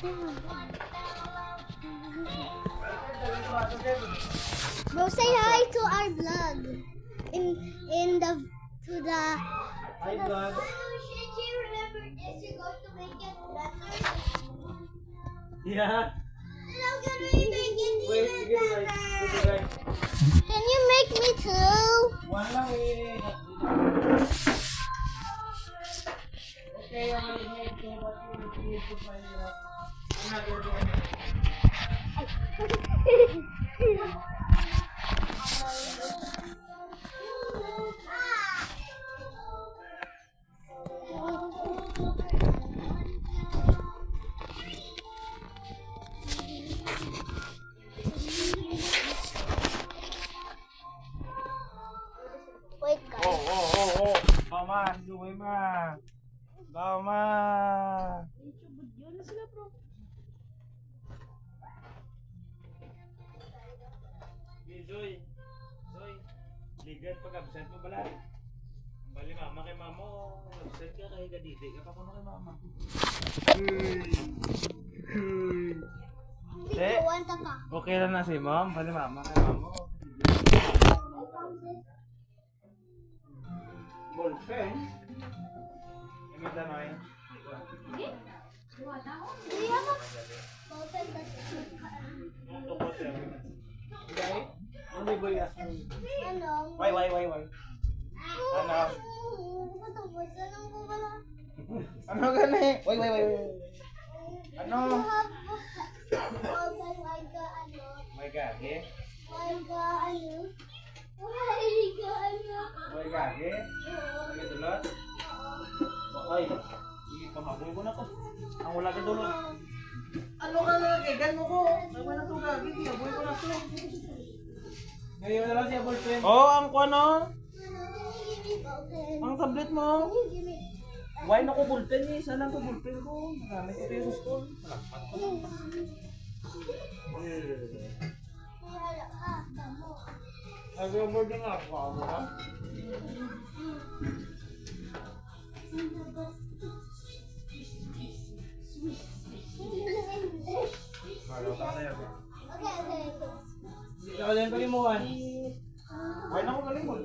Bro, say hi to our vlog. In the to the. Hi, vlog. Should you remember this? You're going to make it better. Yeah. How can we make it Wait, even get it right. better? Get it right. Can you make me too? One lang eh. Okay, I'm gonna make so what you need to find out. Another one. Wait, guys. Oh. Mama, suway ma. Mama. Zoy. Ligat pag absent mo bala. Bali mama kay mama. Absent ka kay gadidi ka pa kuno kay mama. Hindi ko wanta ka. Okay lang na si mom. Bali mama kay mama. Ballpen. Ini tanay. Do you have a ballpen that's Tukot siya. Okay? Ano ba yan? ano? Why? Ano? Anong ko pala? Ano gani? Why? Ano? You have ballpen like ano? My God, eh? Like ano? Like ano? My God, eh? Lagi dulot? Ay, pamaboy ko na to. Ang wala ka dulot. Ano ka na? Kaigan mo ko. Naman na to gagin. Pinaboy ko na to. Ngayon na lang siya ballpen. Oh, ang kuano? Ang tablet mo. Why na ko ballpen eh? Saan lang ko ballpen ko? Marami ko tayo sa school. Nag-boarding ako. Ako ha? Malaw ka na yan. Hindi ka kalihan kalimuhan. Why na ko kalimuhan?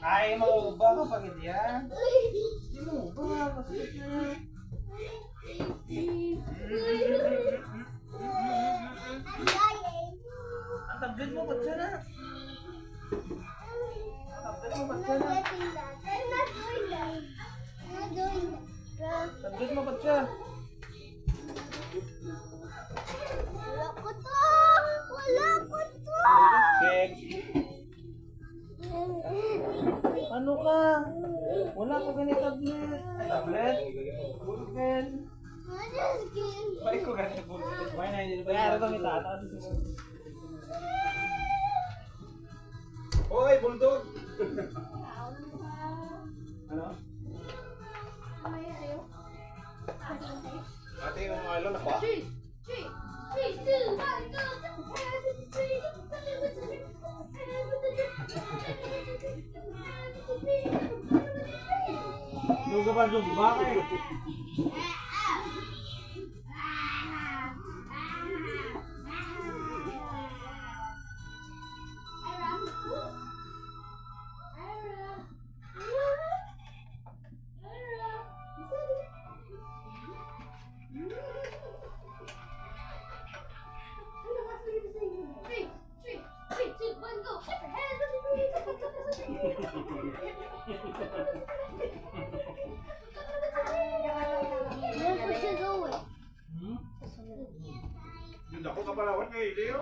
Ay, mauuba ka pag hindi yan. Hindi mo uba. Masakit na. Ang tablet mo, ba't siya na? Ang tablet mo, ba't siya na? Tablet mo, ba't siya? Wala ko to! Sex. Ano ka? Wala ko ganit tablet. Tablet? Bullpen. Balik ko ganit bullpen. Why na hindi ba? Kaya ito may tataas. Hoy, bulldog! Ano? Ate, yung alo na pa? Luga pa dyan, bakit? Yun ako kapalawan ngayon, Leo.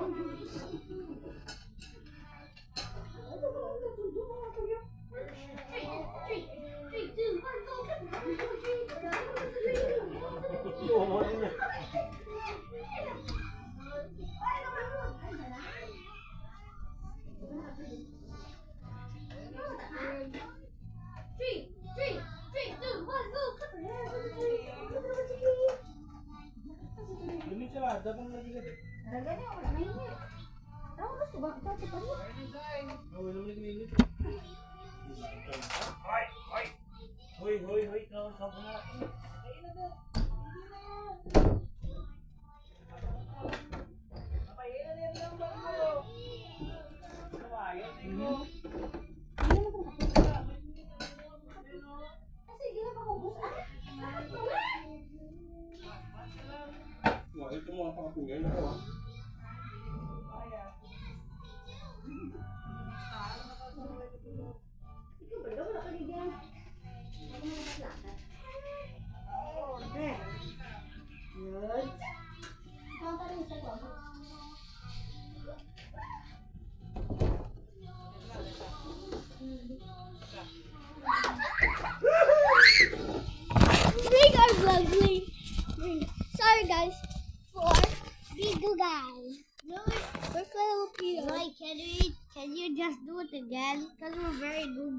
Ini sila, dabang lagi ka. Haragana, wala na yun. Tapos ko ba? Tapos ko ba? Wala naman nag-init. Hoy, kau na. Okay. Good. Bring our vlog, sorry guys for big guys. We're Filipino. Like, can you just do it again? Because we're very good guys.